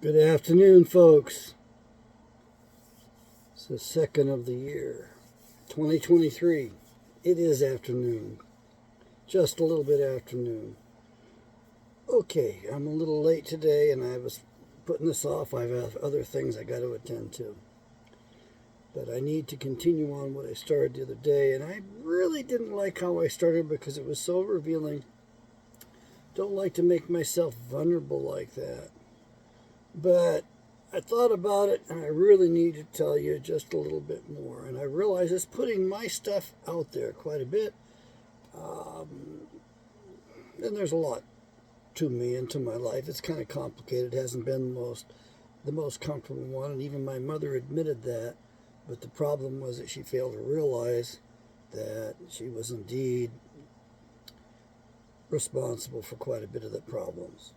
Good afternoon, folks. It's the second of the year, 2023. It is afternoon, just a little bit afternoon. Okay, I'm a little late today, and I was putting this off. I have other things I got to attend to. But I need to continue on what I started the other day, and I really didn't like how I started because it was so revealing. Don't like to make myself vulnerable like that. But I thought about it, and I really need to tell you just a little bit more. And I realize it's putting my stuff out there quite a bit. And there's a lot to me and to my life. It's kind of complicated. It hasn't been the most comfortable one, and even my mother admitted that. But the problem was that she failed to realize that she was indeed responsible for quite a bit of the problems.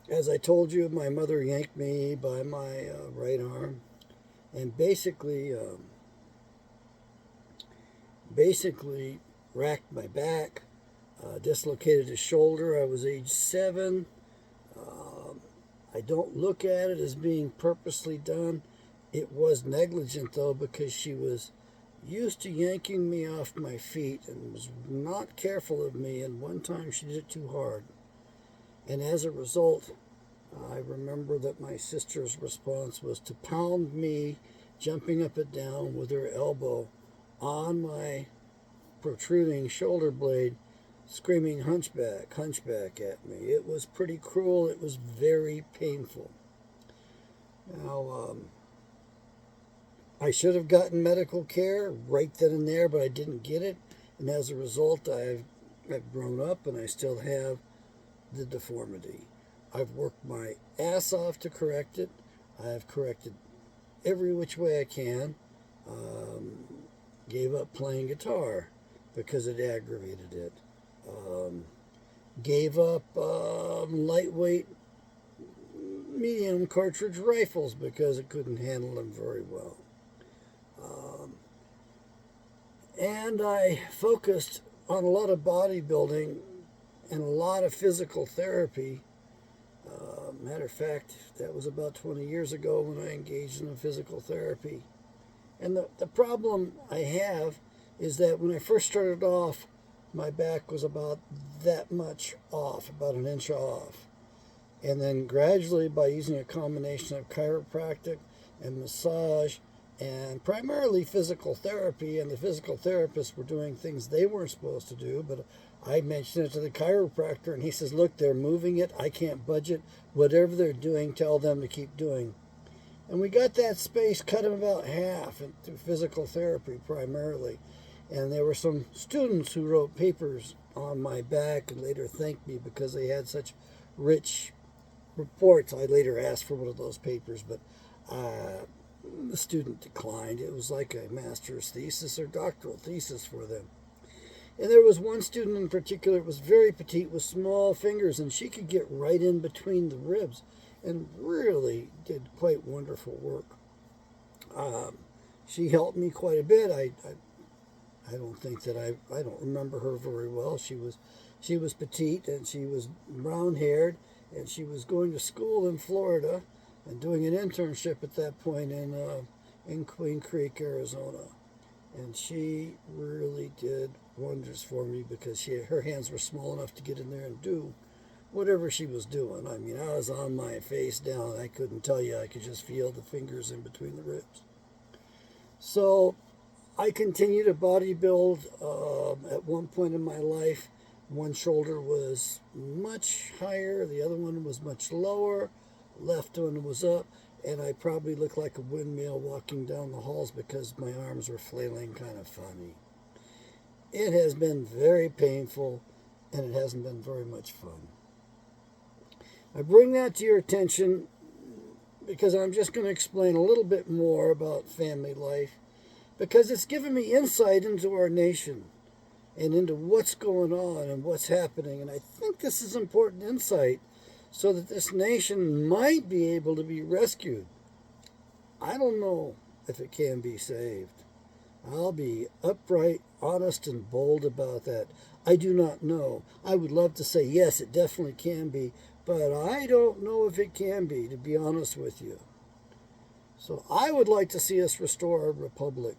As I told you, my mother yanked me by my right arm and basically racked my back, dislocated a shoulder. I was age 7. I don't look at it as being purposely done. It was negligent, though, because she was used to yanking me off my feet and was not careful of me, and one time she did it too hard. And as a result, I remember that my sister's response was to pound me, jumping up and down with her elbow on my protruding shoulder blade, screaming, hunchback, hunchback at me. It was pretty cruel. It was very painful. Now, I should have gotten medical care right then and there, but I didn't get it. And as a result, I've grown up and I still have the deformity. I've worked my ass off to correct it. I've corrected every which way I can. Gave up playing guitar because it aggravated it. Gave up lightweight medium cartridge rifles because it couldn't handle them very well. And I focused on a lot of bodybuilding and a lot of physical therapy. Matter of fact, that was about 20 years ago when I engaged in physical therapy. And the problem I have is that when I first started off, my back was about that much off, about an inch off. And then gradually, by using a combination of chiropractic and massage and primarily physical therapy, and the physical therapists were doing things they weren't supposed to do, but I mentioned it to the chiropractor, and he says, look, they're moving it. I can't budge it. Whatever they're doing, tell them to keep doing. And we got that space cut in about half through physical therapy primarily. And there were some students who wrote papers on my back and later thanked me because they had such rich reports. I later asked for one of those papers, but the student declined. It was like a master's thesis or doctoral thesis for them. And there was one student in particular that was very petite with small fingers, and she could get right in between the ribs and really did quite wonderful work. She helped me quite a bit. I don't think that I don't remember her very well. She was petite, and she was brown-haired, and she was going to school in Florida and doing an internship at that point in Queen Creek, Arizona. And she really did wonders for me because her hands were small enough to get in there and do whatever she was doing. I mean, I was on my face down. I couldn't tell you. I could just feel the fingers in between the ribs. So I continued to bodybuild. At one point in my life, one shoulder was much higher. The other one was much lower. Left one was up. And I probably looked like a windmill walking down the halls because my arms were flailing kind of funny. It has been very painful, and it hasn't been very much fun. I bring that to your attention because I'm just going to explain a little bit more about family life, because it's given me insight into our nation and into what's going on and what's happening. And I think this is important insight so that this nation might be able to be rescued. I don't know if it can be saved. I'll be upright, honest, and bold about that. I do not know. I would love to say, yes, it definitely can be, but I don't know if it can be, to be honest with you. So I would like to see us restore a republic.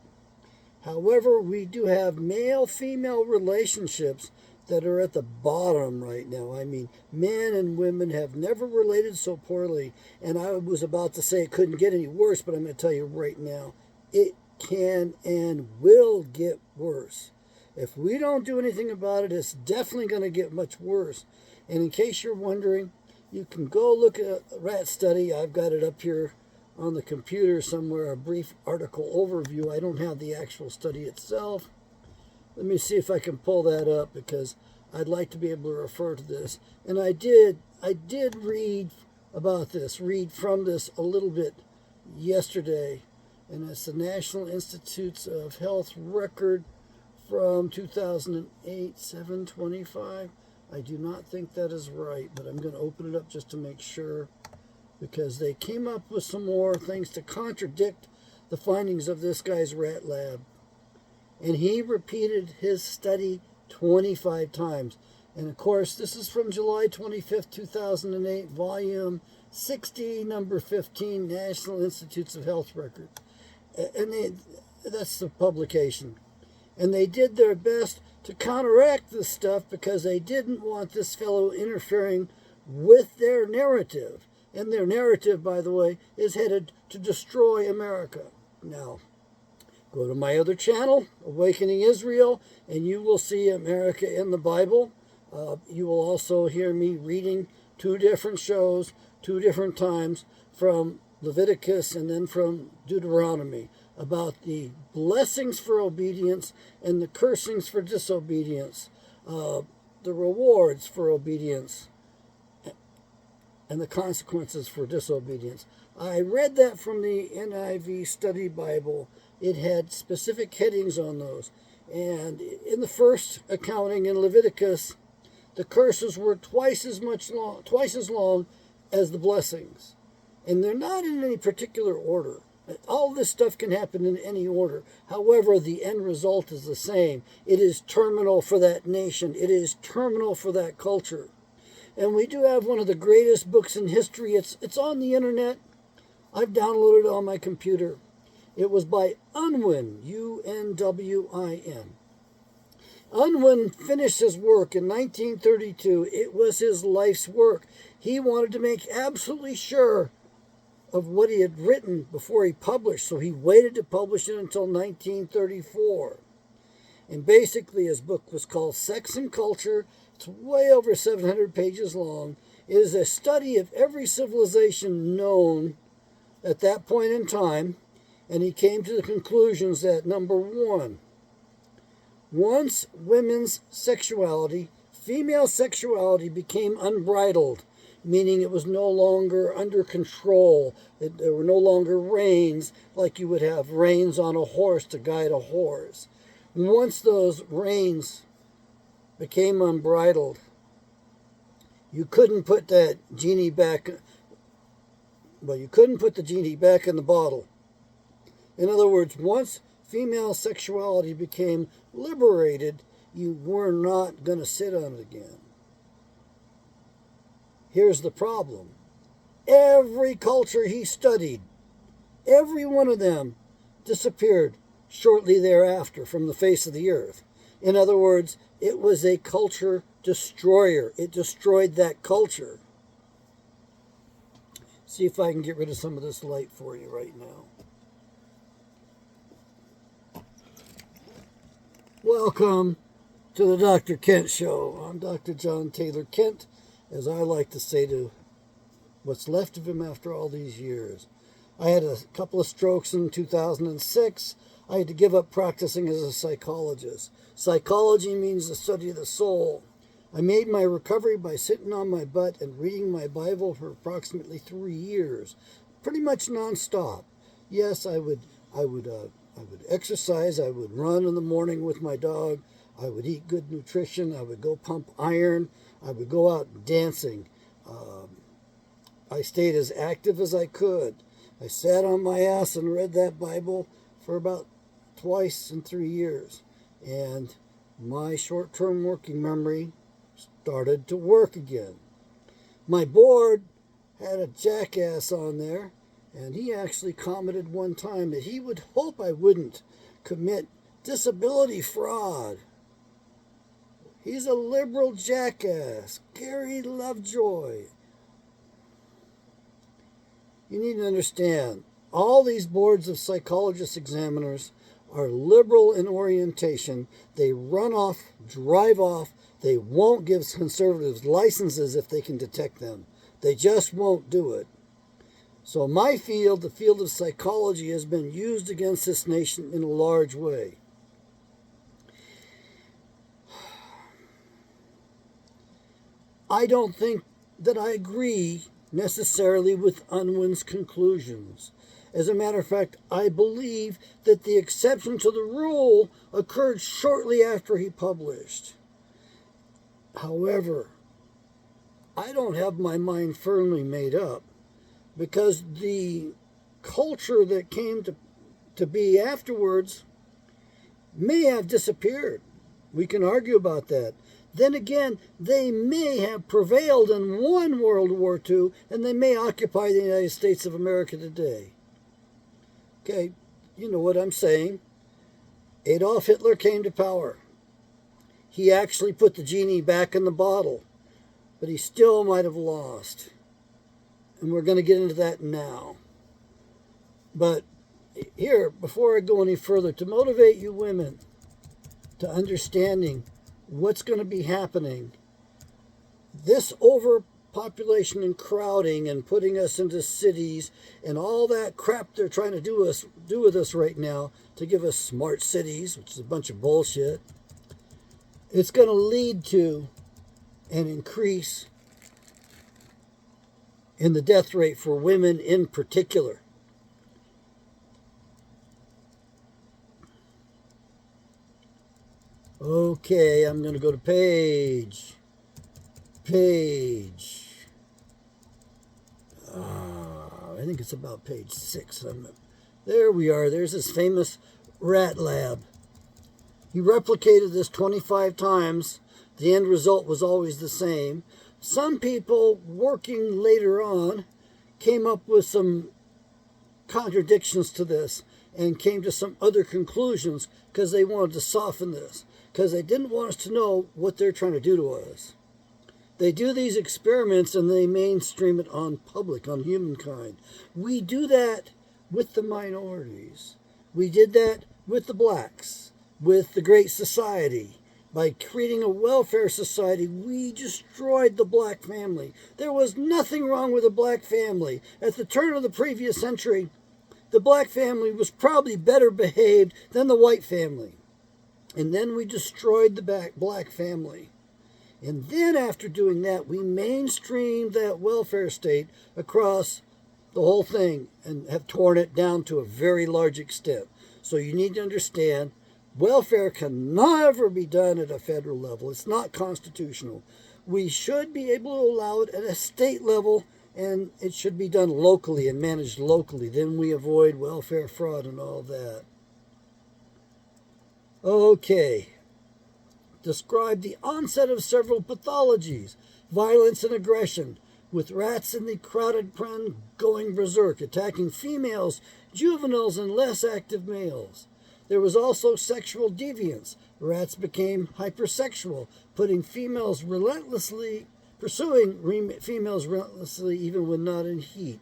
However, we do have male-female relationships that are at the bottom right now. I mean, men and women have never related so poorly. And I was about to say it couldn't get any worse, but I'm going to tell you right now, it can and will get worse. If we don't do anything about it, it's definitely going to get much worse. And in case you're wondering, you can go look at a rat study. I've got it up here on the computer somewhere, a brief article overview. I don't have the actual study itself. Let me see if I can pull that up, because I'd like to be able to refer to this. And I did read about this, read from this a little bit yesterday. And it's the National Institutes of Health record from 2008, 725. I do not think that is right, but I'm going to open it up just to make sure, because they came up with some more things to contradict the findings of this guy's rat lab. And he repeated his study 25 times. And of course, this is from July 25th, 2008, volume 60, number 15, National Institutes of Health record. And that's the publication. And they did their best to counteract this stuff, because they didn't want this fellow interfering with their narrative. And their narrative, by the way, is headed to destroy America. Now, go to my other channel, Awakening Israel, and you will see America in the Bible. You will also hear me reading 2 different shows, 2 different times, from Leviticus and then from Deuteronomy, about the blessings for obedience and the cursings for disobedience, the rewards for obedience, and the consequences for disobedience. I read that from the NIV Study Bible. It had specific headings on those. And in the first accounting in Leviticus, the curses were twice as long as the blessings. And they're not in any particular order. All this stuff can happen in any order. However, the end result is the same. It is terminal for that nation. It is terminal for that culture. And we do have one of the greatest books in history. It's on the internet. I've downloaded it on my computer. It was by Unwin, U-N-W-I-N. Unwin finished his work in 1932. It was his life's work. He wanted to make absolutely sure of what he had written before he published, so he waited to publish it until 1934. And basically his book was called Sex and Culture. It's way over 700 pages long. It is a study of every civilization known at that point in time, and he came to the conclusions that, number 1, once women's sexuality, female sexuality, became unbridled, meaning it was no longer under control. There were no longer reins, like you would have reins on a horse to guide a horse. Once those reins became unbridled, you couldn't put that genie back. Well, you couldn't put the genie back in the bottle. In other words, once female sexuality became liberated, you were not going to sit on it again. Here's the problem. Every culture he studied, every one of them disappeared shortly thereafter from the face of the earth. In other words, it was a culture destroyer. It destroyed that culture. See if I can get rid of some of this light for you right now. Welcome to the Dr. Kent Show. I'm Dr. John Taylor Kent, as I like to say to what's left of him after all these years. I had a couple of strokes in 2006. I had to give up practicing as a psychologist. Psychology means the study of the soul. I made my recovery by sitting on my butt and reading my Bible for approximately 3 years, pretty much nonstop. Yes, I would exercise. I would run in the morning with my dog. I would eat good nutrition. I would go pump iron. I would go out dancing. I stayed as active as I could. I sat on my ass and read that Bible for about twice in 3 years. And my short-term working memory started to work again. My board had a jackass on there, and he actually commented one time that he would hope I wouldn't commit disability fraud. He's a liberal jackass, Gary Lovejoy. You need to understand, all these boards of psychologist examiners are liberal in orientation. They run off, drive off. They won't give conservatives licenses if they can detect them. They just won't do it. So my field, the field of psychology, has been used against this nation in a large way. I don't think that I agree necessarily with Unwin's conclusions. As a matter of fact, I believe that the exception to the rule occurred shortly after he published. However, I don't have my mind firmly made up, because the culture that came to be afterwards may have disappeared. We can argue about that. Then again, they may have prevailed and won World War II, and they may occupy the United States of America today. Okay, you know what I'm saying. Adolf Hitler came to power. He actually put the genie back in the bottle, but he still might have lost. And we're going to get into that now. But here, before I go any further, to motivate you women to understanding what's going to be happening, this overpopulation and crowding and putting us into cities and all that crap they're trying to do with us right now to give us smart cities, which is a bunch of bullshit, it's going to lead to an increase in the death rate for women in particular. Okay, I'm going to go to page. I think it's about page 6. There we are. There's this famous rat lab. He replicated this 25 times. The end result was always the same. Some people working later on came up with some contradictions to this and came to some other conclusions because they wanted to soften this, because they didn't want us to know what they're trying to do to us. They do these experiments and they mainstream it on public, on humankind. We do that with the minorities. We did that with the blacks, with the Great Society. By creating a welfare society, we destroyed the black family. There was nothing wrong with the black family. At the turn of the previous century, the black family was probably better behaved than the white family. And then we destroyed the black family. And then after doing that, we mainstreamed that welfare state across the whole thing and have torn it down to a very large extent. So you need to understand, welfare can never be done at a federal level. It's not constitutional. We should be able to allow it at a state level, and it should be done locally and managed locally. Then we avoid welfare fraud and all that. Okay. Describe the onset of several pathologies, violence and aggression, with rats in the crowded pen going berserk, attacking females, juveniles, and less active males. There was also sexual deviance. Rats became hypersexual, pursuing females relentlessly, even when not in heat.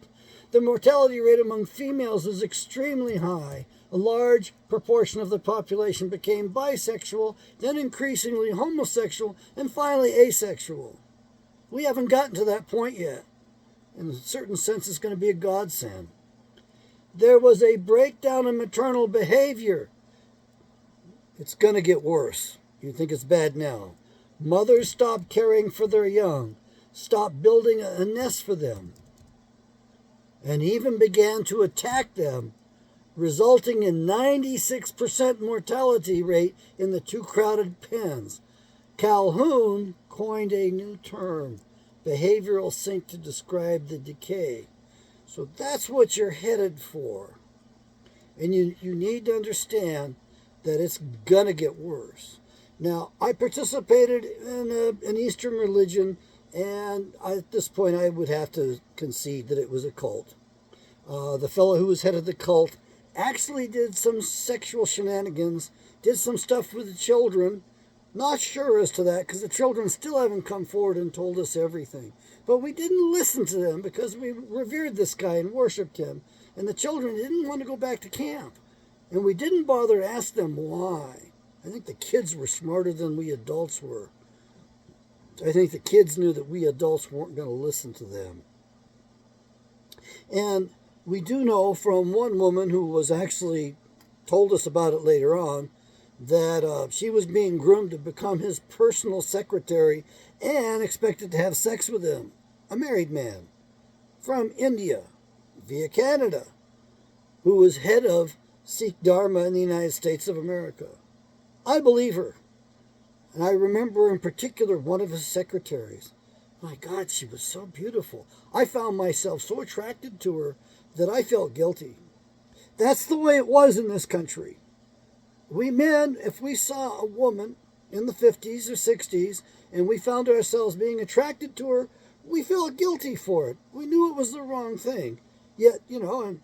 The mortality rate among females was extremely high. A large proportion of the population became bisexual, then increasingly homosexual, and finally asexual. We haven't gotten to that point yet. In a certain sense, it's going to be a godsend. There was a breakdown in maternal behavior. It's going to get worse. You think it's bad now. Mothers stopped caring for their young, stopped building a nest for them, and even began to attack them, resulting in 96% mortality rate in the too crowded pens. Calhoun coined a new term, behavioral sink, to describe the decay. So that's what you're headed for. And you need to understand that it's going to get worse. Now, I participated in an Eastern religion And at this point, I would have to concede that it was a cult. The fellow who was head of the cult actually did some sexual shenanigans, did some stuff with the children. Not sure as to that because the children still haven't come forward and told us everything. But we didn't listen to them because we revered this guy and worshipped him. And the children didn't want to go back to camp. And we didn't bother to ask them why. I think the kids were smarter than we adults were. I think the kids knew that we adults weren't going to listen to them. And we do know from one woman who was actually told us about it later on that she was being groomed to become his personal secretary and expected to have sex with him. A married man from India via Canada who was head of Sikh Dharma in the United States of America. I believe her. And I remember in particular one of his secretaries. My God, she was so beautiful. I found myself so attracted to her that I felt guilty. That's the way it was in this country. We men, if we saw a woman in the 50s or 60s and we found ourselves being attracted to her, we felt guilty for it. We knew it was the wrong thing. Yet, and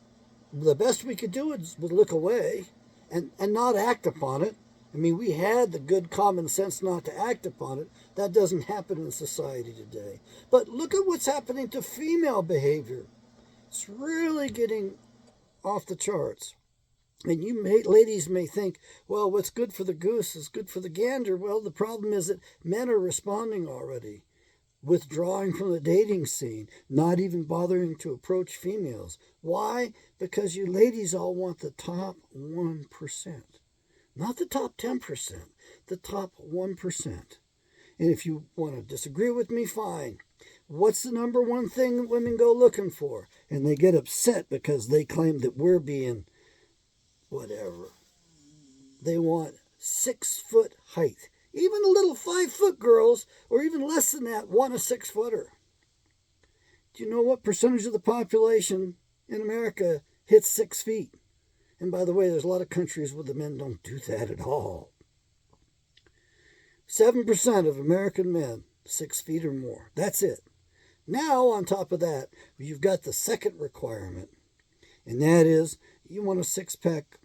the best we could do was look away and not act upon it. I mean, we had the good common sense not to act upon it. That doesn't happen in society today. But look at what's happening to female behavior. It's really getting off the charts. And ladies may think, well, what's good for the goose is good for the gander. Well, the problem is that men are responding already, withdrawing from the dating scene, not even bothering to approach females. Why? Because you ladies all want the top 1%. Not the top 10%, the top 1%. And if you want to disagree with me, fine. What's the number one thing that women go looking for? And they get upset because they claim that we're being whatever. They want 6-foot height. Even the little 5-foot girls, or even less than that, want a 6-footer. Do you know what percentage of the population in America hits 6 feet? And by the way, there's a lot of countries where the men don't do that at all. 7% of American men, 6 feet or more. That's it. Now, on top of that, you've got the second requirement. And that is, you want a six-pack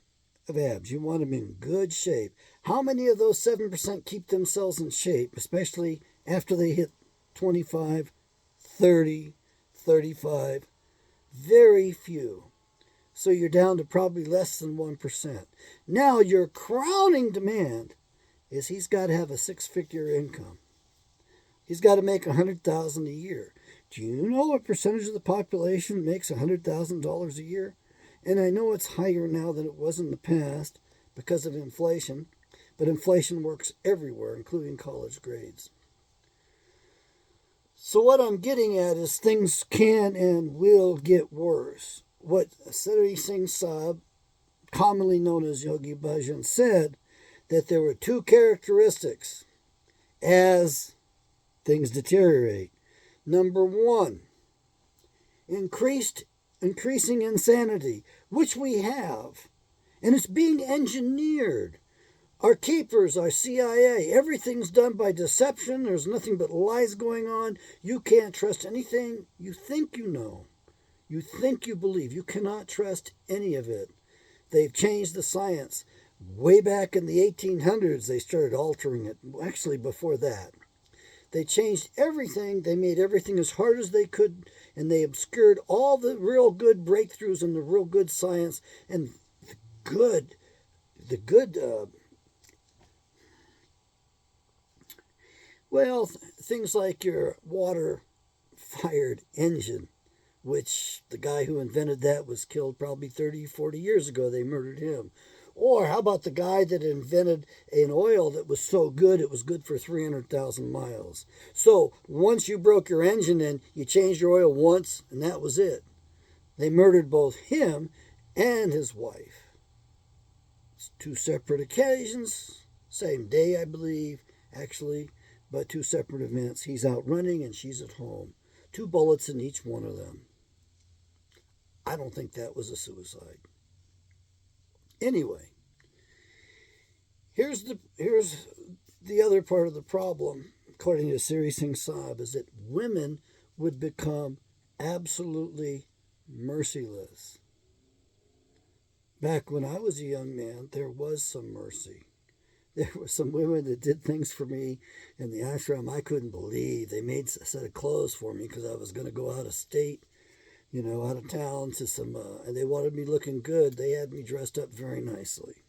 of abs. You want them in good shape. How many of those 7% keep themselves in shape, especially after they hit 25, 30, 35? Very few. So you're down to probably less than 1%. Now, your crowning demand is he's got to have a 6-figure income. He's got to make $100,000 a year. Do you know what percentage of the population makes $100,000 a year? And I know it's higher now than it was in the past because of inflation, but inflation works everywhere, including college grades. So what I'm getting at is things can and will get worse. What Sri Singh Saab, commonly known as Yogi Bhajan, said that there were two characteristics as things deteriorate. Number one, increasing insanity, which we have, and it's being engineered. Our keepers, our CIA, everything's done by deception. There's nothing but lies going on. You can't trust anything you think you know. You think you believe. You cannot trust any of it. They've changed the science. Way back in the 1800s, they started altering it. Actually, before that. They changed everything. They made everything as hard as they could, and they obscured all the real good breakthroughs in the real good science and things like your water-fired engine, which the guy who invented that was killed probably 30, 40 years ago. They murdered him. Or how about the guy that invented an oil that was so good it was good for 300,000 miles? So once you broke your engine in, you changed your oil once, and that was it. They murdered both him and his wife. It's two separate occasions, same day, I believe, actually, but two separate events. He's out running and she's at home. 2 bullets in each one of them. I don't think that was a suicide. Anyway, here's the other part of the problem according to Siri Singh Saab, is that women would become absolutely merciless. Back when I was a young man, there was some mercy. There were some women that did things for me in the ashram I couldn't believe. They made a set of clothes for me because I was going to go out of state, out of town to some, and they wanted me looking good. They had me dressed up very nicely.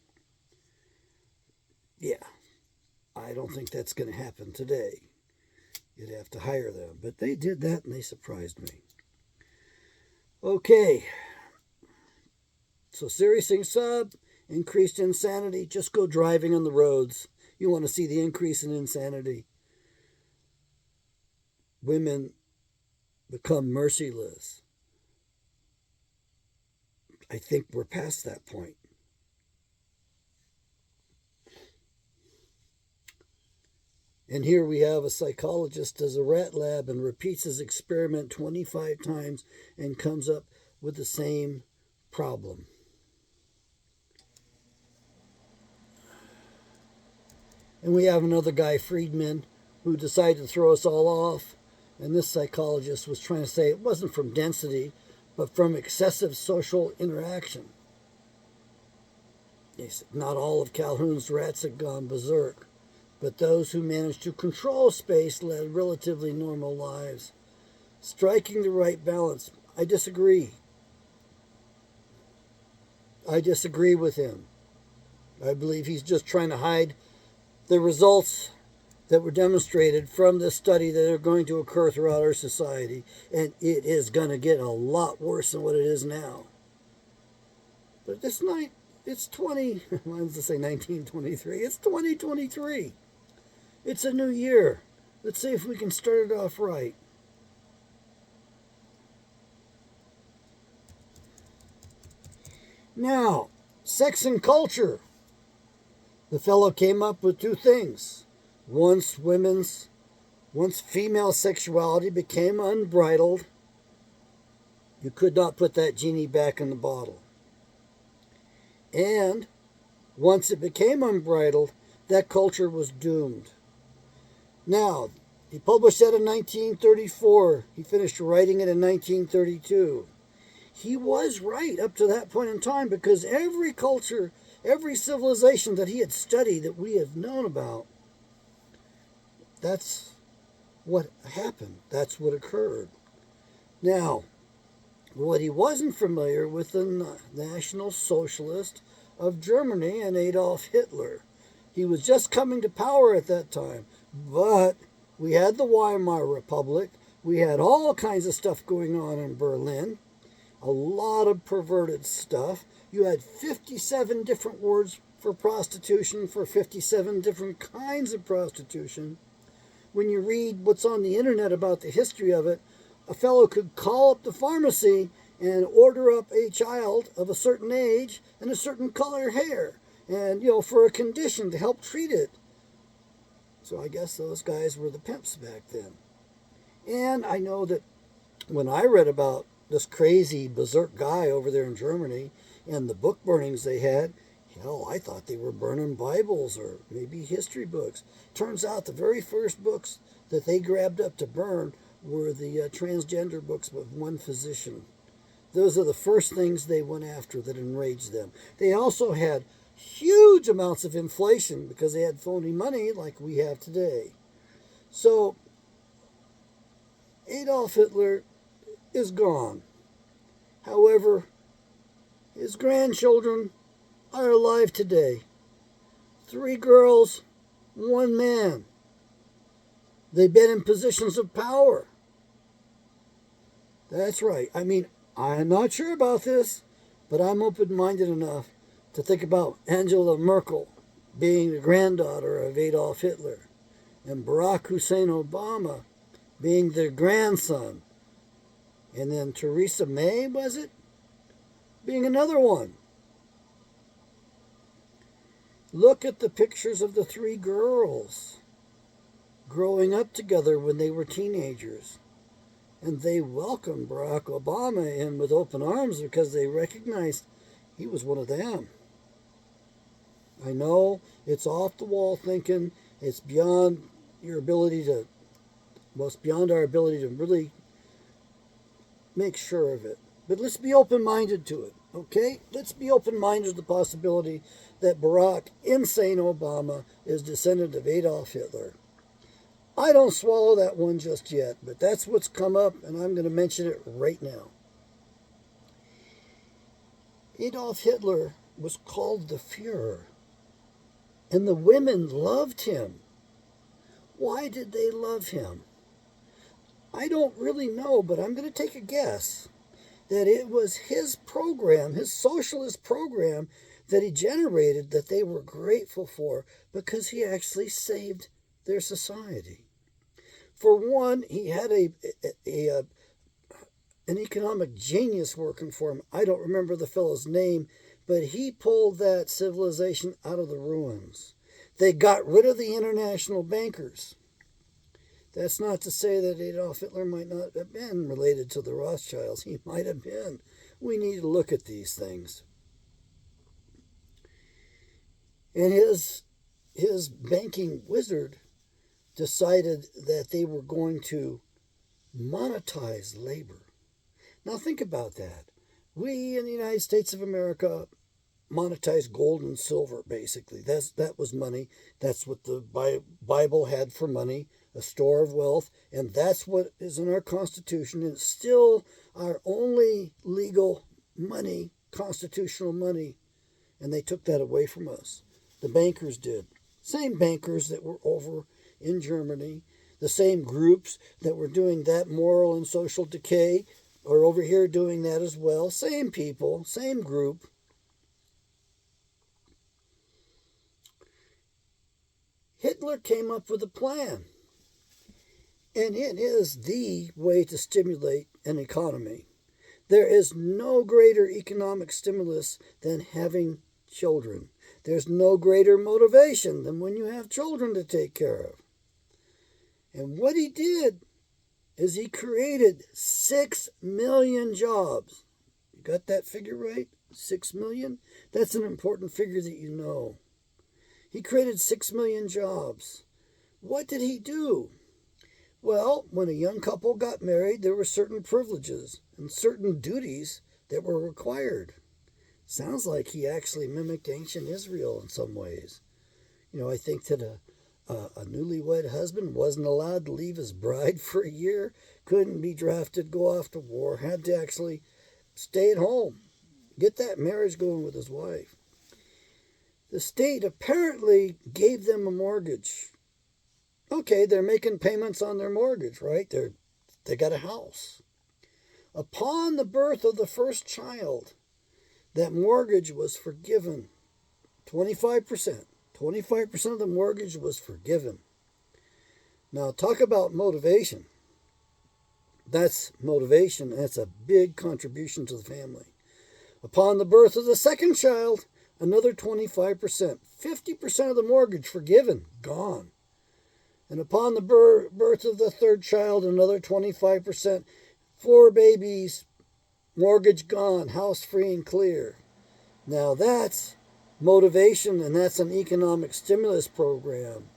Yeah, I don't think that's going to happen today. You'd have to hire them. But they did that and they surprised me. Okay. So Siri Singh Saab, increased insanity. Just go driving on the roads. You want to see the increase in insanity. Women become merciless. I think we're past that point. And here we have a psychologist does a rat lab and repeats his experiment 25 times and comes up with the same problem. And we have another guy, Friedman, who decided to throw us all off. And this psychologist was trying to say it wasn't from density, but from excessive social interaction. He said not all of Calhoun's rats had gone berserk, but those who managed to control space led relatively normal lives. Striking the right balance. I disagree. I disagree with him. I believe he's just trying to hide the results that were demonstrated from this study that are going to occur throughout our society, and it is going to get a lot worse than what it is now. But this night, it's 1923. It's 2023. It's a new year. Let's see if we can start it off right. Now, sex and culture. The fellow came up with two things. Once female sexuality became unbridled, you could not put that genie back in the bottle. And once it became unbridled, that culture was doomed. Now, he published that in 1934. He finished writing it in 1932. He was right up to that point in time because every culture, every civilization that he had studied that we have known about, that's what happened. That's what occurred. Now, what he wasn't familiar with the National Socialist of Germany and Adolf Hitler. He was just coming to power at that time. But we had the Weimar Republic. We had all kinds of stuff going on in Berlin. A lot of perverted stuff. You had 57 different words for prostitution, for 57 different kinds of prostitution. When you read what's on the internet about the history of it, a fellow could call up the pharmacy and order up a child of a certain age and a certain color hair, and for a condition to help treat it. So I guess those guys were the pimps back then. And I know that when I read about this crazy berserk guy over there in Germany and the book burnings they had, hell, I thought they were burning Bibles or maybe history books. Turns out the very first books that they grabbed up to burn were the transgender books of one physician. Those are the first things they went after that enraged them. They also had huge amounts of inflation because they had phony money like we have today. So Adolf Hitler is gone. However, his grandchildren are alive today. 3 girls, 1 man. They've been in positions of power. That's right. I mean, I'm not sure about this, but I'm open-minded enough to think about Angela Merkel being the granddaughter of Adolf Hitler and Barack Hussein Obama being their grandson. And then Theresa May, was it? Being another one. Look at the pictures of the 3 girls growing up together when they were teenagers. And they welcomed Barack Obama in with open arms because they recognized he was one of them. I know it's off the wall thinking, it's beyond, your ability to, well, it's beyond our ability to really make sure of it. But let's be open-minded to it, okay? Let's be open-minded to the possibility that Barack Insane Obama is descendant of Adolf Hitler. I don't swallow that one just yet, but that's what's come up, and I'm going to mention it right now. Adolf Hitler was called the Führer, and the women loved him. Why did they love him? I don't really know, but I'm going to take a guess that it was his program, his socialist program that he generated that they were grateful for because he actually saved their society. For one, he had an economic genius working for him. I don't remember the fellow's name, but he pulled that civilization out of the ruins. They got rid of the international bankers. That's not to say that Adolf Hitler might not have been related to the Rothschilds. He might have been. We need to look at these things. And his banking wizard decided that they were going to monetize labor. Now think about that. We in the United States of America monetize gold and silver, basically. That was money. That's what the Bible had for money, a store of wealth, and that's what is in our Constitution. And it's still our only legal money, constitutional money, and they took that away from us. The bankers did. Same bankers that were over in Germany, the same groups that were doing that moral and social decay are over here doing that as well. Same people, same group. Hitler came up with a plan, and it is the way to stimulate an economy. There is no greater economic stimulus than having children. There's no greater motivation than when you have children to take care of. And what he did is he created 6 million jobs. You got that figure right? 6 million? That's an important figure that you know. He created 6 million jobs. What did he do? Well, when a young couple got married, there were certain privileges and certain duties that were required. Sounds like he actually mimicked ancient Israel in some ways. You know, I think that a newlywed husband wasn't allowed to leave his bride for a year, couldn't be drafted, go off to war, had to actually stay at home, get that marriage going with his wife. The state apparently gave them a mortgage. Okay, they're making payments on their mortgage, right? They got a house. Upon the birth of the first child, that mortgage was forgiven. 25%. 25% of the mortgage was forgiven. Now, talk about motivation. That's motivation. That's a big contribution to the family. Upon the birth of the second child, another 25%. 50% of the mortgage forgiven, gone. And upon the birth of the third child, another 25%. 4 babies, mortgage gone, house free and clear. Now that's motivation, and that's an economic stimulus program.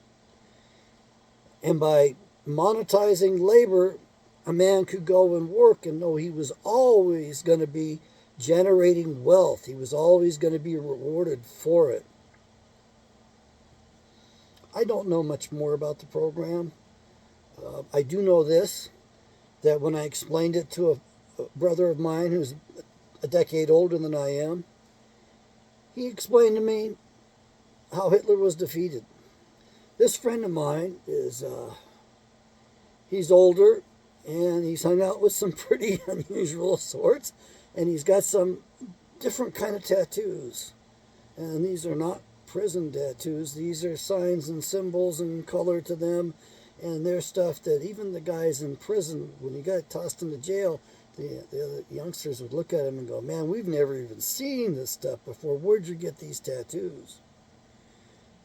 And by monetizing labor, a man could go and work and know he was always going to be generating wealth. He was always going to be rewarded for it. I don't know much more about the program. I do know this, that when I explained it to a brother of mine who's a decade older than I am, he explained to me how Hitler was defeated. This friend of mine is, he's older, and he's hung out with some pretty unusual sorts, and he's got some different kind of tattoos. And these are not prison tattoos. These are signs and symbols and color to them, and they're stuff that even the guys in prison, when he got tossed into jail, the other youngsters would look at him and go, man, we've never even seen this stuff before. Where'd you get these tattoos?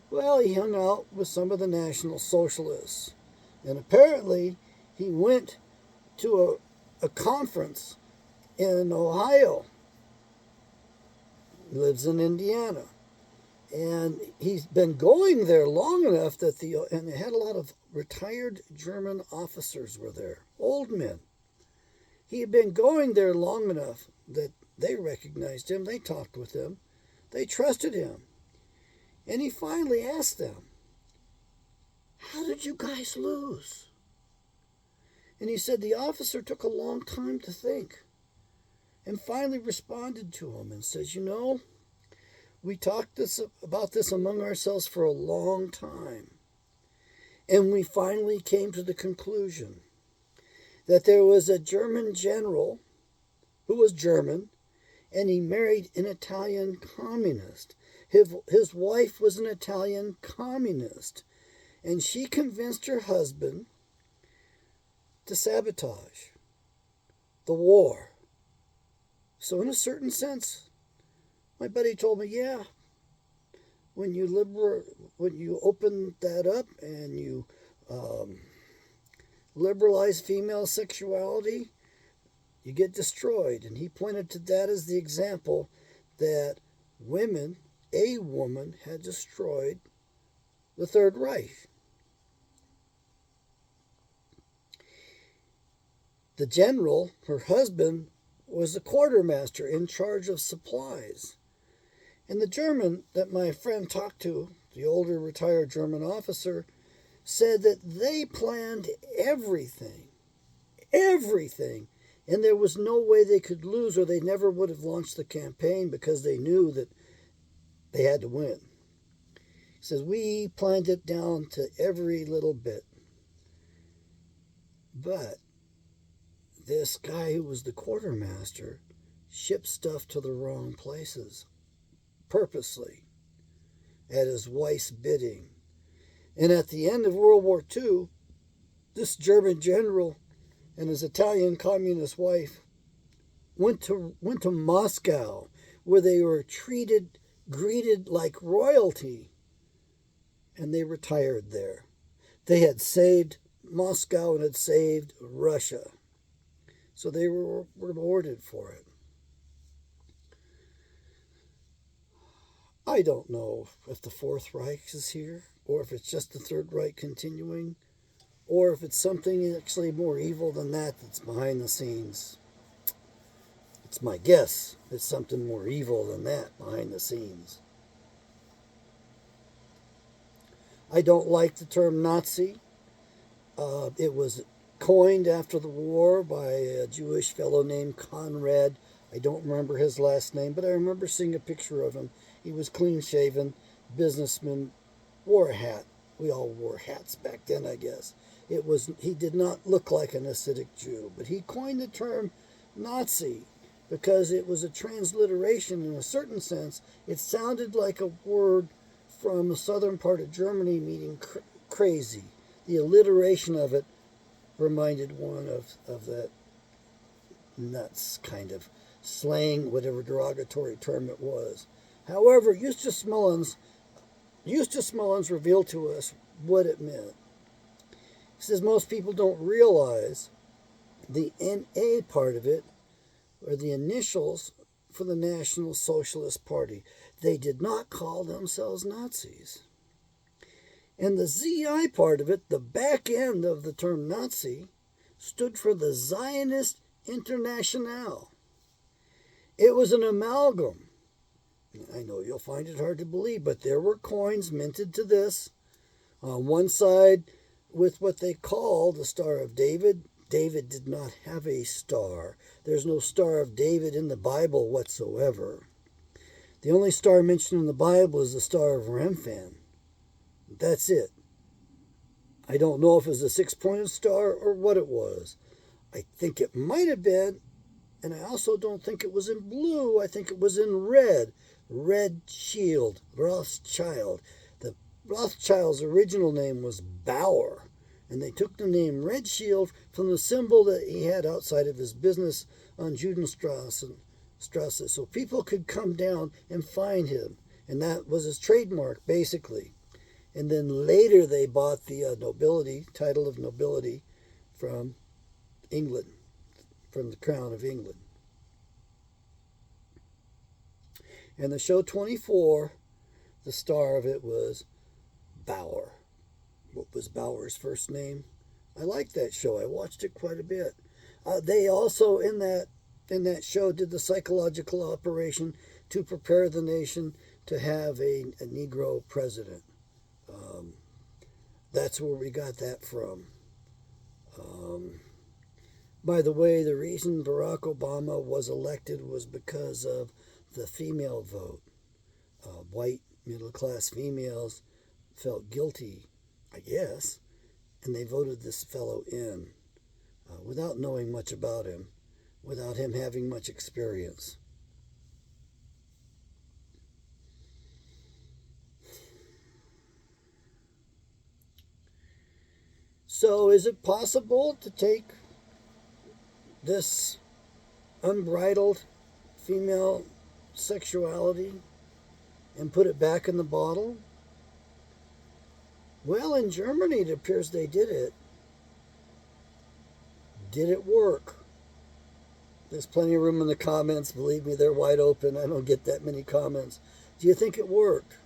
Well, he hung out with some of the National Socialists, and apparently he went to a conference in Ohio. He lives in Indiana. And he's been going there long enough that and they had a lot of retired German officers were there, old men. He had been going there long enough that they recognized him, they talked with him, they trusted him. And he finally asked them, "How did you guys lose?" And he said the officer took a long time to think and finally responded to him and says, we talked about this among ourselves for a long time. And we finally came to the conclusion that there was a German general who was German, and he married an Italian communist. His wife was an Italian communist, and she convinced her husband to sabotage the war. So in a certain sense, my buddy told me, yeah, when you open that up and you liberalize female sexuality, you get destroyed. And he pointed to that as the example that a woman had destroyed the Third Reich. The general, her husband, was the quartermaster in charge of supplies. And the German that my friend talked to, the older retired German officer, said that they planned everything, and there was no way they could lose, or they never would have launched the campaign because they knew that they had to win. He says, we planned it down to every little bit. But this guy who was the quartermaster shipped stuff to the wrong places, purposely, at his wife's bidding. And at the end of World War II, this German general and his Italian communist wife went to Moscow, where they were greeted like royalty, and they retired there. They had saved Moscow and had saved Russia. So they were rewarded for it. I don't know if the Fourth Reich is here, or if it's just the Third Reich continuing, or if it's something actually more evil than that that's behind the scenes. It's my guess it's something more evil than that behind the scenes. I don't like the term Nazi. It was coined after the war by a Jewish fellow named Conrad. I don't remember his last name, but I remember seeing a picture of him. He was clean-shaven, businessman, wore a hat. We all wore hats back then, I guess. He did not look like an Hasidic Jew, but he coined the term Nazi because it was a transliteration in a certain sense. It sounded like a word from the southern part of Germany meaning crazy. The alliteration of it reminded one of that nuts kind of slang, whatever derogatory term it was. However, Eustace Mullins revealed to us what it meant. He says most people don't realize the NA part of it, or the initials for the National Socialist Party. They did not call themselves Nazis. And the ZI part of it, the back end of the term Nazi, stood for the Zionist Internationale. It was an amalgam. I know you'll find it hard to believe, but there were coins minted to this. On one side, with what they called the Star of David. David did not have a star. There's no Star of David in the Bible whatsoever. The only star mentioned in the Bible is the Star of Remphan. That's it. I don't know if it was a six-pointed star or what it was. I think it might have been, and I also don't think it was in blue. I think it was in red. Red Shield, Rothschild. The Rothschild's original name was Bauer, and they took the name Red Shield from the symbol that he had outside of his business on Judenstrasse, so people could come down and find him, and that was his trademark, basically. And then later they bought the title of nobility from England, from the Crown of England. And the show 24, The star of it was Bauer. What was Bauer's first name? I liked that show. I watched it quite a bit. They also, in that show, did the psychological operation to prepare the nation to have a Negro president. That's where we got that from. By the way, the reason Barack Obama was elected was because of the female vote. White middle-class females felt guilty, I guess, and they voted this fellow in without knowing much about him, without him having much experience. So is it possible to take this unbridled female sexuality and put it back in the bottle? Well, in Germany, it appears they did it. Did it work? There's plenty of room in the comments. Believe me, they're wide open. I don't get that many comments. Do you think it worked?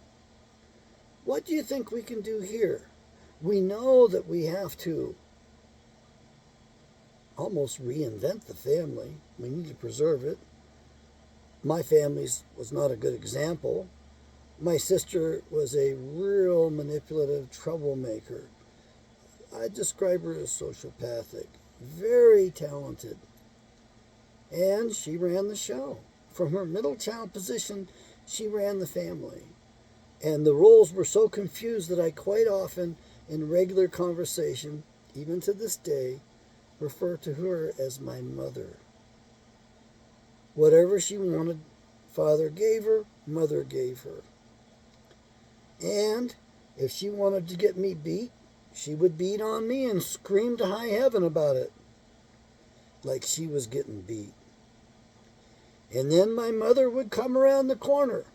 What do you think we can do here? We know that we have to almost reinvent the family. We need to preserve it. My family was not a good example. My sister was a real manipulative troublemaker. I describe her as sociopathic, very talented. And she ran the show. From her middle child position, she ran the family. And the roles were so confused that I quite often, in regular conversation, even to this day, refer to her as my mother. Whatever she wanted, father gave her, mother gave her. And if she wanted to get me beat, she would beat on me and scream to high heaven about it, like she was getting beat. And then my mother would come around the corner,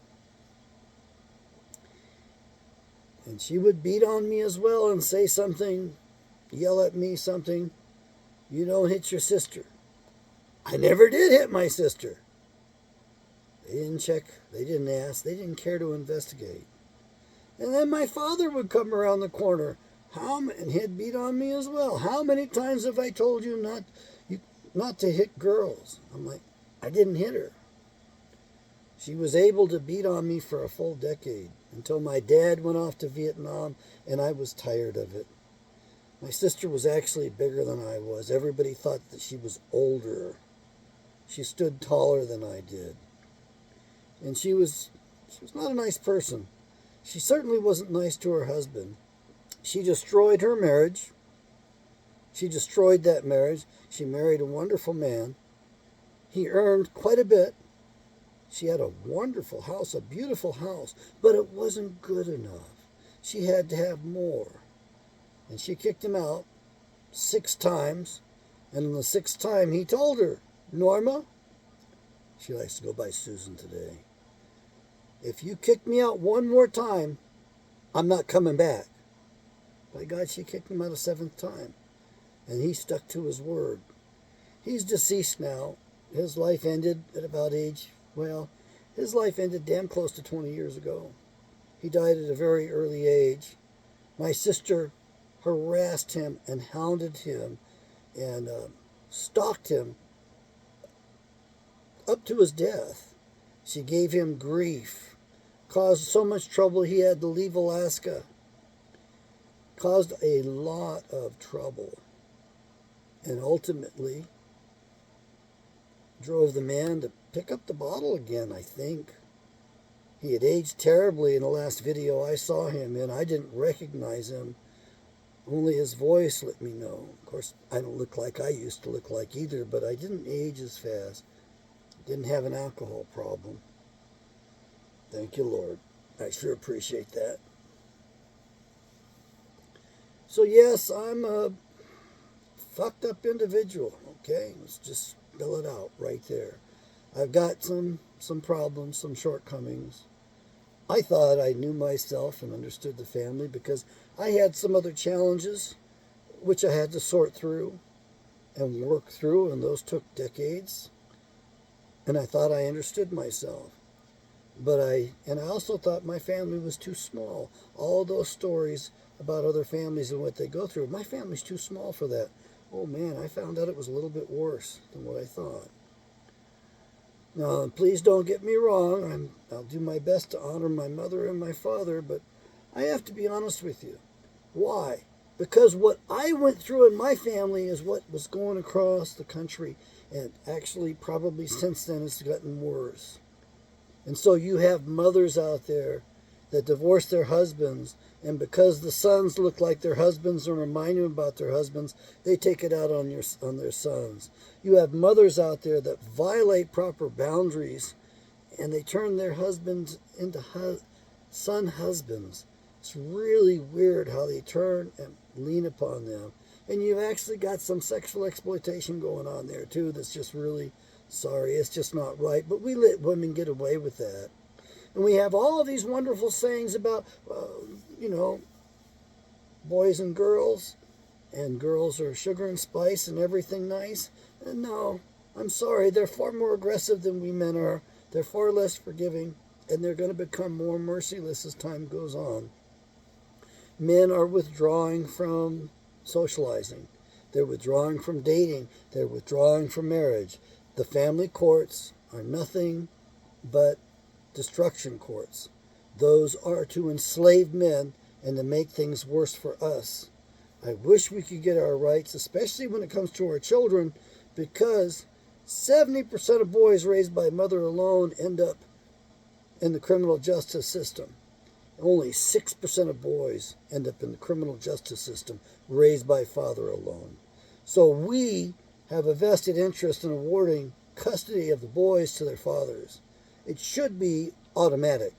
and she would beat on me as well and say something, yell at me something, "You don't hit your sister." I never did hit my sister. They didn't check, they didn't ask, they didn't care to investigate. And then my father would come around the corner, and he'd beat on me as well. How many times have I told you not to hit girls? I'm like, I didn't hit her. She was able to beat on me for a full decade until my dad went off to Vietnam and I was tired of it. My sister was actually bigger than I was. Everybody thought that she was older. She stood taller than I did. And she was not a nice person. She certainly wasn't nice to her husband. She destroyed her marriage. She destroyed that marriage. She married a wonderful man. He earned quite a bit. She had a wonderful house, a beautiful house, but it wasn't good enough. She had to have more. And she kicked him out 6 times. And on the 6th time, he told her, "Norma," she likes to go by Susan today, "if you kick me out one more time, I'm not coming back." By God, she kicked him out a 7th time. And he stuck to his word. He's deceased now. His life ended at about his life ended damn close to 20 years ago. He died at a very early age. My sister harassed him and hounded him and stalked him up to his death. She gave him grief, caused so much trouble he had to leave Alaska, caused a lot of trouble, and ultimately drove the man to pick up the bottle again, I think. He had aged terribly in the last video I saw him in. I didn't recognize him. Only his voice let me know. Of course, I don't look like I used to look like either, but I didn't age as fast. Didn't have an alcohol problem. Thank you, Lord. I sure appreciate that. So yes, I'm a fucked up individual, okay? Let's just spell it out right there. I've got some problems, some shortcomings. I thought I knew myself and understood the family because I had some other challenges which I had to sort through and work through, and those took decades. And I thought I understood myself. And I also thought my family was too small. All those stories about other families and what they go through, my family's too small for that. Oh man, I found out it was a little bit worse than what I thought. Now, please don't get me wrong. I'll do my best to honor my mother and my father, but I have to be honest with you. Why? Because what I went through in my family is what was going across the country, and actually probably since then it's gotten worse. And so you have mothers out there that divorce their husbands, and because the sons look like their husbands and remind them about their husbands, they take it out on their sons. You have mothers out there that violate proper boundaries, and they turn their husbands into son husbands. It's really weird how they turn and lean upon them. And you've actually got some sexual exploitation going on there too that's just really sorry. It's just not right. But we let women get away with that. And we have all of these wonderful sayings about, boys and girls are sugar and spice and everything nice. And no, I'm sorry. They're far more aggressive than we men are. They're far less forgiving. And they're going to become more merciless as time goes on. Men are withdrawing from socializing. They're withdrawing from dating. They're withdrawing from marriage. The family courts are nothing but destruction courts. Those are to enslave men and to make things worse for us. I wish we could get our rights, especially when it comes to our children, because 70% of boys raised by mother alone end up in the criminal justice system. Only 6% of boys end up in the criminal justice system raised by father alone. So we have a vested interest in awarding custody of the boys to their fathers. It should be automatic.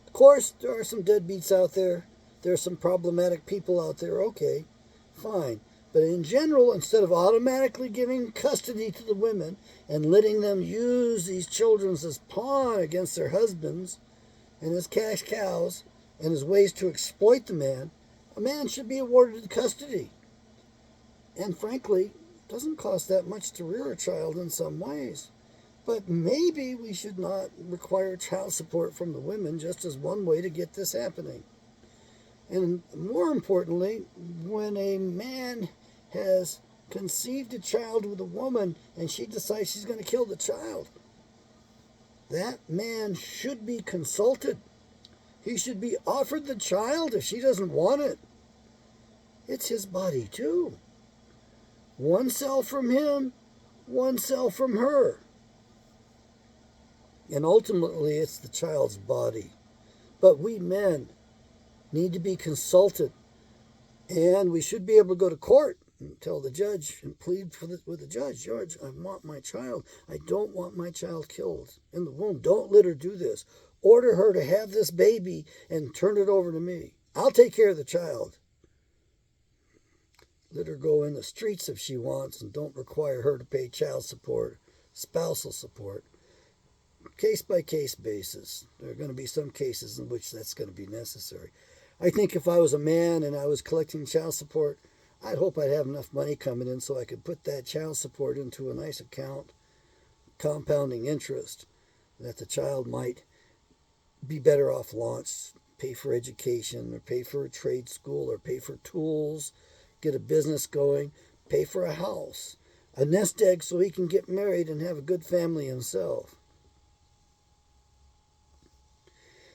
Of course, there are some deadbeats out there. There are some problematic people out there. Okay, fine. But in general, instead of automatically giving custody to the women and letting them use these children as pawn against their husbands and as cash cows and as ways to exploit the man, a man should be awarded custody. And frankly, it doesn't cost that much to rear a child in some ways. But maybe we should not require child support from the women just as one way to get this happening. And more importantly, when a man has conceived a child with a woman and she decides she's going to kill the child, that man should be consulted. He should be offered the child if she doesn't want it. It's his body too. One cell from him, one cell from her. And ultimately, it's the child's body. But we men need to be consulted. And we should be able to go to court and tell the judge and plead with the judge, George, I want my child. I don't want my child killed in the womb. Don't let her do this. Order her to have this baby and turn it over to me. I'll take care of the child. Let her go in the streets if she wants and don't require her to pay child support, spousal support. Case-by-case basis. There are going to be some cases in which that's going to be necessary. I think if I was a man and I was collecting child support, I'd hope I'd have enough money coming in so I could put that child support into a nice account, compounding interest, that the child might be better off launched, pay for education, or pay for a trade school, or pay for tools, get a business going, pay for a house, a nest egg so he can get married and have a good family himself.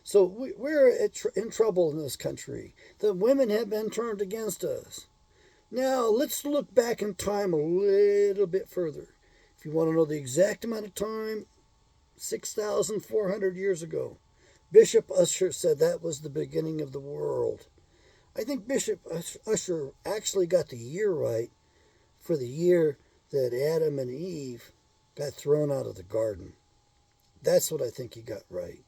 So we're in trouble in this country. The women have been turned against us. Now, let's look back in time a little bit further. If you want to know the exact amount of time, 6,400 years ago, Bishop Ussher said that was the beginning of the world. I think Bishop Ussher actually got the year right for the year that Adam and Eve got thrown out of the garden. That's what I think he got right.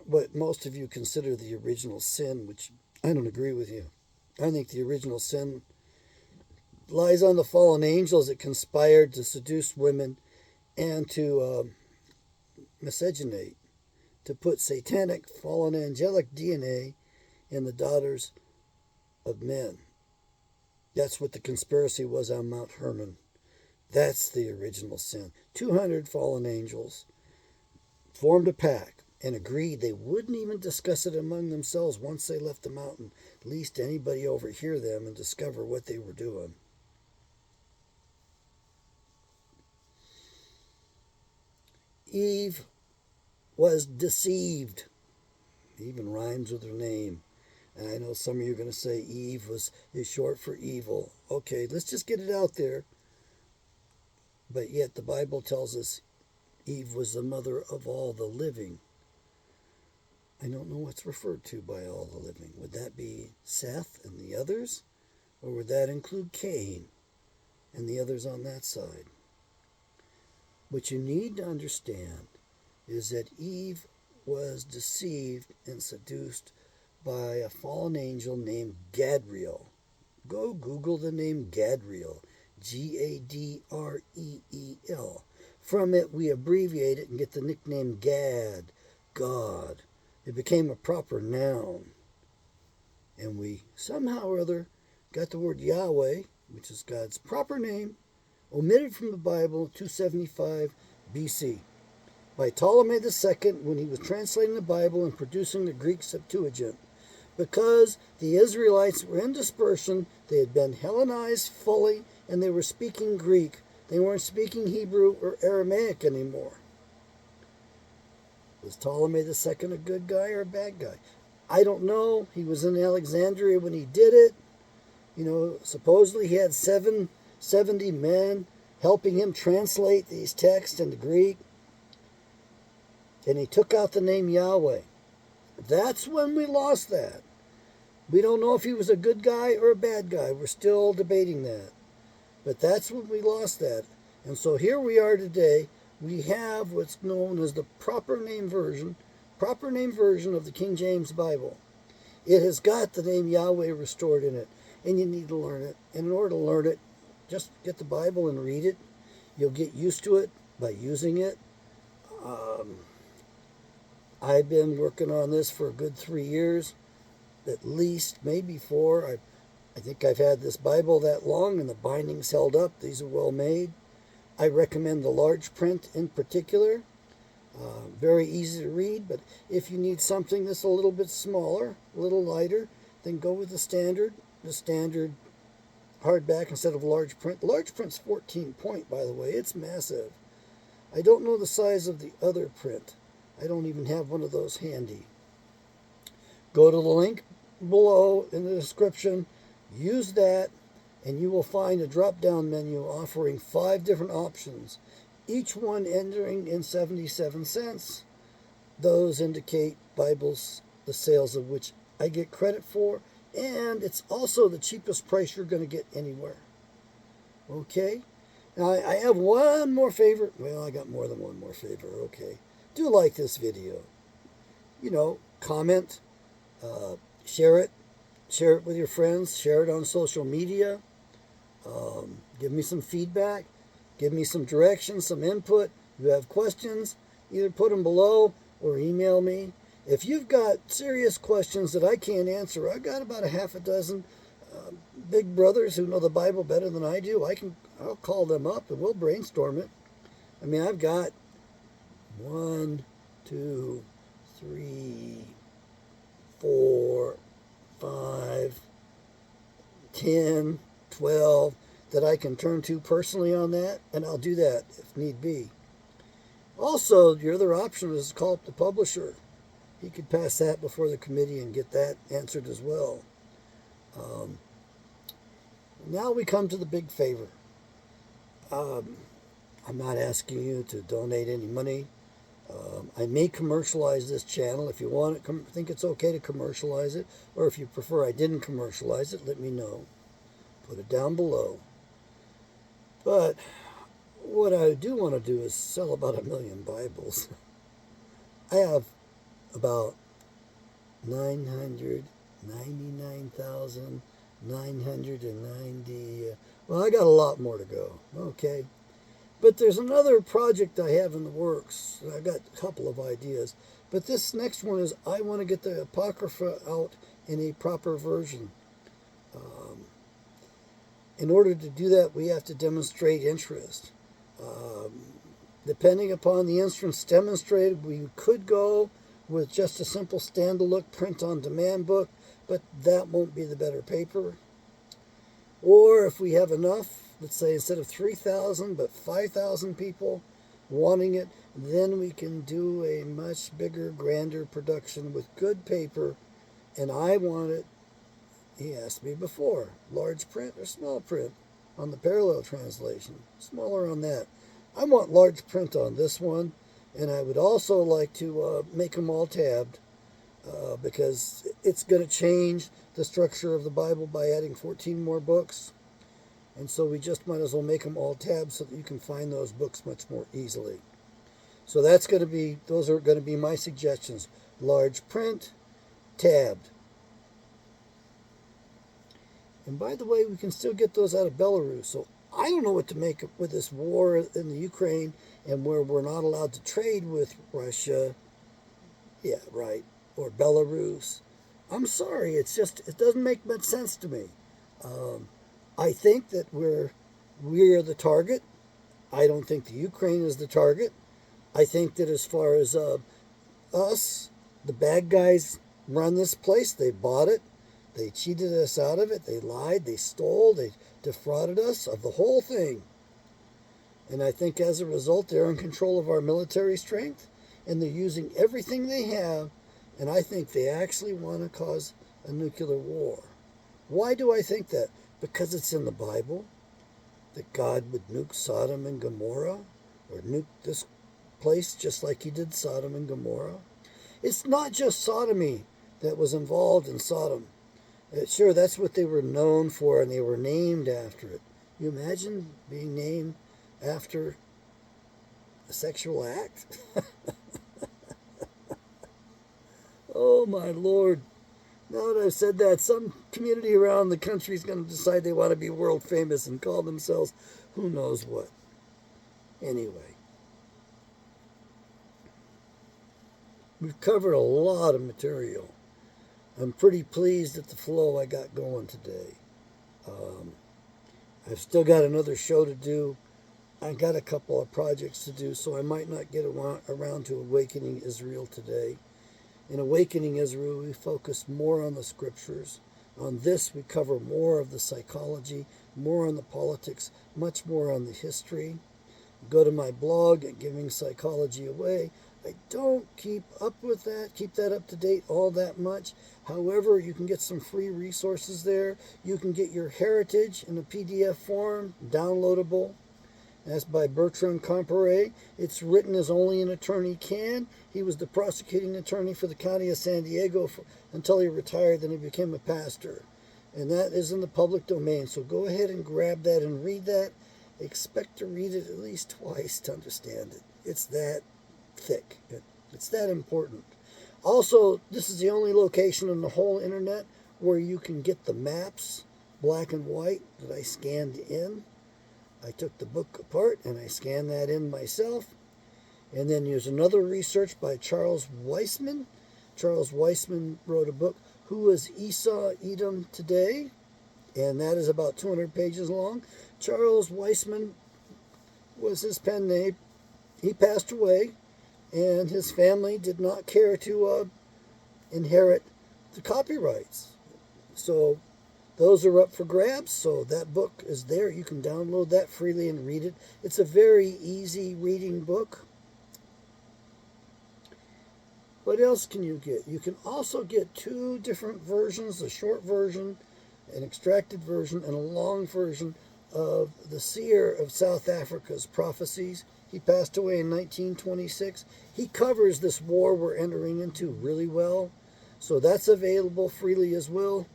What most of you consider the original sin, which I don't agree with you. I think the original sin lies on the fallen angels that conspired to seduce women and to miscegenate, to put satanic, fallen angelic DNA in the daughters of men. That's what the conspiracy was on Mount Hermon. That's the original sin. 200 fallen angels formed a pact and agreed they wouldn't even discuss it among themselves once they left the mountain, lest anybody overhear them and discover what they were doing. Eve was deceived. It even rhymes with her name. And I know some of you are going to say Eve is short for evil. Okay, let's just get it out there. But yet the Bible tells us Eve was the mother of all the living. I don't know what's referred to by all the living. Would that be Seth and the others? Or would that include Cain and the others on that side? What you need to understand is that Eve was deceived and seduced by a fallen angel named Gadriel. Go Google the name Gadriel. Gadreel. From it, we abbreviate it and get the nickname Gad, God. It became a proper noun. And we somehow or other got the word Yahweh, which is God's proper name, omitted from the Bible 275 BC. By Ptolemy II when he was translating the Bible and producing the Greek Septuagint. Because the Israelites were in dispersion, they had been Hellenized fully, and they were speaking Greek. They weren't speaking Hebrew or Aramaic anymore. Was Ptolemy II a good guy or a bad guy? I don't know. He was in Alexandria when he did it. Supposedly he had 70 men helping him translate these texts into Greek. And he took out the name Yahweh. That's when we lost that. We don't know if he was a good guy or a bad guy. We're still debating that. But that's when we lost that. And so here we are today. We have what's known as the proper name version of the King James Bible. It has got the name Yahweh restored in it. And you need to learn it. And in order to learn it, just get the Bible and read it. You'll get used to it by using it. I've been working on this for a good 3 years, at least, maybe 4. I think I've had this Bible that long, and the binding's held up. These are well made. I recommend the large print in particular. Very easy to read, but if you need something that's a little bit smaller, a little lighter, then go with the standard hardback instead of large print. The large print's 14 point, by the way. It's massive. I don't know the size of the other print. I don't even have one of those handy. Go to the link below in the description. Use that, and you will find a drop-down menu offering 5 different options, each one entering in 77 cents. Those indicate Bibles, the sales of which I get credit for, and it's also the cheapest price you're going to get anywhere. Okay? Now, I have one more favor. Well, I got more than one more favor. Okay. Do like this video. Comment, share it with your friends, share it on social media. Give me some feedback, give me some direction, some input. If you have questions, either put them below or email me. If you've got serious questions that I can't answer, I've got about a half a dozen big brothers who know the Bible better than I do. I'll call them up and we'll brainstorm it. I've got 1, 2, 3, 4, 5, 10, 12 that I can turn to personally on that, and I'll do that if need be. Also, your other option is to call up the publisher. He could pass that before the committee and get that answered as well. Now we come to the big favor. I'm not asking you to donate any money. I may commercialize this channel. If you want it, think it's okay to commercialize it, or if you prefer I didn't commercialize it, let me know. Put it down below. But what I do want to do is sell about 1 million Bibles. I have about 999,990. Well, I got a lot more to go. Okay. But there's another project I have in the works. I've got a couple of ideas. But this next one is I want to get the Apocrypha out in a proper version. In order to do that, we have to demonstrate interest. Depending upon the instance demonstrated, we could go with just a simple stand-to-look print-on-demand book, but that won't be the better paper. Or if we have enough, let's say instead of 3,000 but 5,000 people wanting it, then we can do a much bigger, grander production with good paper. And I want it, he asked me before, large print or small print on the parallel translation, smaller on that. I want large print on this one, and I would also like to make them all tabbed because it's going to change the structure of the Bible by adding 14 more books. And so we just might as well make them all tabbed so that you can find those books much more easily. So those are going to be my suggestions. Large print, tabbed. And by the way, we can still get those out of Belarus. So I don't know what to make with this war in the Ukraine and where we're not allowed to trade with Russia. Yeah, right. Or Belarus. I'm sorry, it doesn't make much sense to me. I think that we are the target. I don't think the Ukraine is the target. I think that as far as us, the bad guys run this place. They bought it. They cheated us out of it. They lied. They stole. They defrauded us of the whole thing. And I think as a result, they're in control of our military strength, and they're using everything they have, and I think they actually want to cause a nuclear war. Why do I think that? Because it's in the Bible that God would nuke Sodom and Gomorrah, or nuke this place just like he did Sodom and Gomorrah. It's not just sodomy that was involved in Sodom. Sure, that's what they were known for, and they were named after it. You imagine being named after a sexual act? Oh, my Lord. Now that I've said that, some community around the country is going to decide they want to be world famous and call themselves who knows what. Anyway. We've covered a lot of material. I'm pretty pleased at the flow I got going today. I've still got another show to do. I got a couple of projects to do, so I might not get around to Awakening Israel today. In Awakening Israel, we focus more on the scriptures. On this, we cover more of the psychology, more on the politics, much more on the history. Go to my blog at Giving Psychology Away. I don't keep up with that, keep that up to date all that much. However, you can get some free resources there. You can get your heritage in a PDF form, downloadable. That's by Bertrand Comparet. It's written as only an attorney can. He was the prosecuting attorney for the county of San Diego until he retired, then he became a pastor. And that is in the public domain. So go ahead and grab that and read that. Expect to read it at least twice to understand it. It's that thick. It's that important. Also, this is the only location on the whole internet where you can get the maps, black and white, that I scanned in. I took the book apart and I scanned that in myself. And then there's another research by Charles Weissman. Charles Weissman wrote a book, Who is Esau Edom Today? And that is about 200 pages long. Charles Weissman was his pen name. He passed away, and his family did not care to inherit the copyrights. So those are up for grabs, so that book is there. You can download that freely and read it. It's a very easy reading book. What else can you get? You can also get two different versions, a short version, an extracted version, and a long version of the seer of South Africa's prophecies. He passed away in 1926. He covers this war we're entering into really well, so that's available freely as well,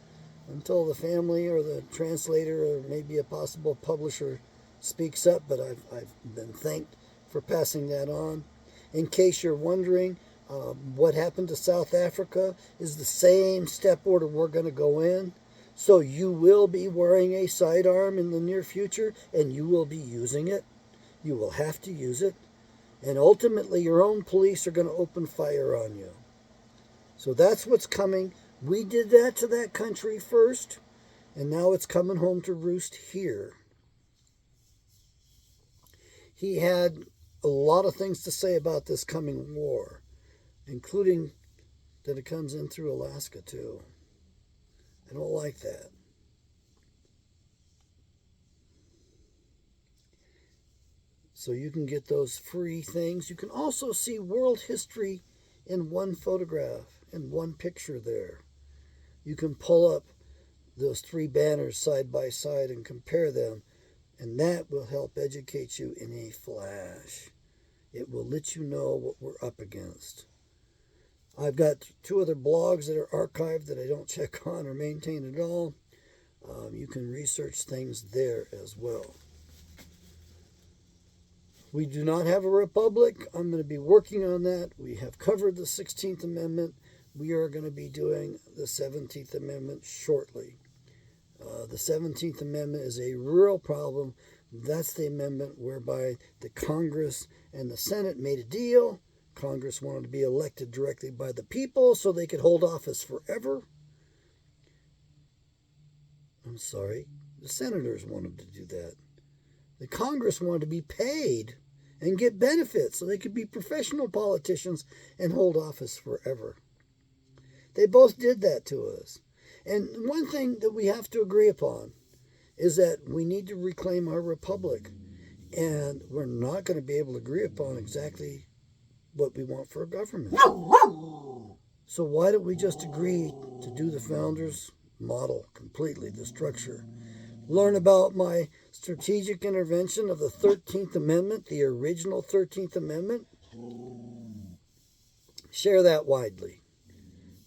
until the family or the translator or maybe a possible publisher speaks up, but I've been thanked for passing that on. In case you're wondering, what happened to South Africa is the same step order we're going to go in. So you will be wearing a sidearm in the near future, and you will be using it. You will have to use it. And ultimately, your own police are going to open fire on you. So that's what's coming. We did that to that country first, And now it's coming home to roost here. He had a lot of things to say about this coming war, including that it comes in through Alaska too. I don't like that. So you can get those free things. You can also see world history in one photograph, in one picture there. You can pull up those 3 banners side by side and compare them, and that will help educate you in a flash. It will let you know what we're up against. I've got 2 other blogs that are archived that I don't check on or maintain at all. You can research things there as well. We do not have a republic. I'm going to be working on that. We have covered the 16th Amendment. We are going to be doing the 17th Amendment shortly. The 17th Amendment is a real problem. That's the amendment whereby the Congress and the Senate made a deal. Congress wanted to be elected directly by the people so they could hold office forever. I'm sorry, the senators wanted to do that. The Congress wanted to be paid and get benefits so they could be professional politicians and hold office forever. They both did that to us. And one thing that we have to agree upon is that we need to reclaim our republic. And we're not going to be able to agree upon exactly what we want for a government. So why don't we just agree to do the founders' model completely, the structure? Learn about my strategic intervention of the 13th Amendment, the original 13th Amendment. Share that widely.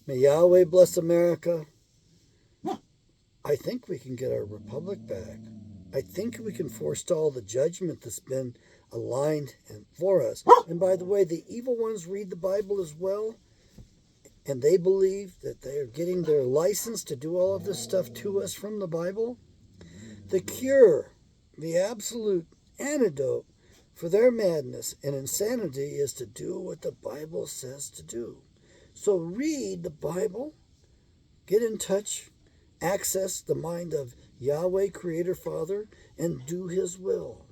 May Yahweh bless America. I think we can get our republic back. I think we can forestall the judgment that's been aligned for us. And by the way, the evil ones read the Bible as well, and they believe that they are getting their license to do all of this stuff to us from the Bible. The cure, the absolute antidote for their madness and insanity is to do what the Bible says to do. So read the Bible, get in touch, access the mind of Yahweh, Creator, Father, and do His will.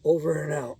Over and out.